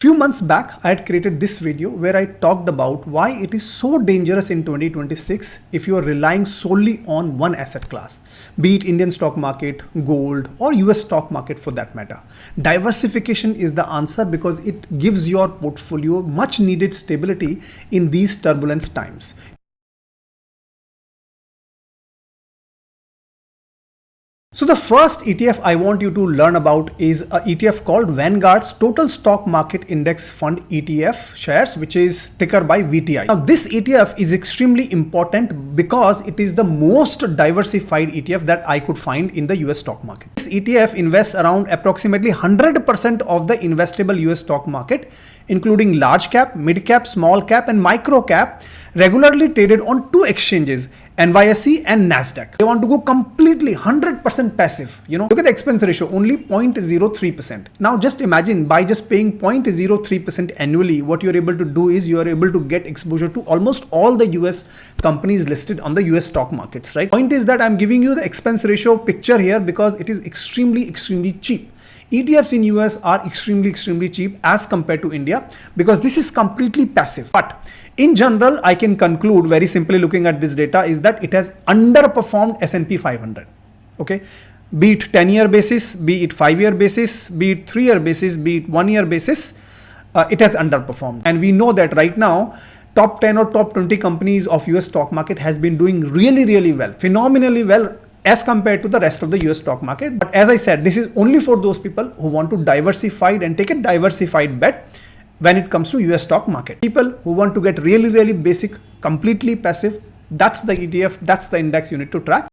Few months back, I had created this video where I talked about why it is so dangerous in 2026 if you are relying solely on one asset class, be it Indian stock market, gold, or US stock market for that matter. Diversification is the answer because it gives your portfolio much needed stability in these turbulent times. So the first ETF I want you to learn about is a ETF called Vanguard's Total Stock Market Index Fund ETF shares, which is ticker by VTI. Now this ETF is extremely important because it is the most diversified ETF that I could find in the US stock market. This ETF invests around approximately 100% of the investable US stock market, including large cap, mid cap, small cap and micro cap, regularly traded on two exchanges, NYSE and NASDAQ. They want to go completely 100% passive. Look at the expense ratio, only 0.03%. Now just imagine by just paying 0.03% annually, what you're able to do is you're able to get exposure to almost all the US companies listed on the US stock markets, right? Point is that I'm giving you the expense ratio picture here because it is extremely cheap. ETFs in US are extremely cheap as compared to India because this is completely passive. But in general, I can conclude very simply looking at this data is that it has underperformed S&P 500. Okay, be it 10-year basis, be it 5-year basis, be it 3-year basis, be it 1-year basis, it has underperformed. And we know that right now, top 10 or top 20 companies of US stock market has been doing really well, phenomenally well as compared to the rest of the US stock market. But as I said, this is only for those people who want to diversify and take a diversified bet when it comes to US stock market. People who want to get really basic, completely passive, that's the ETF, that's the index you need to track.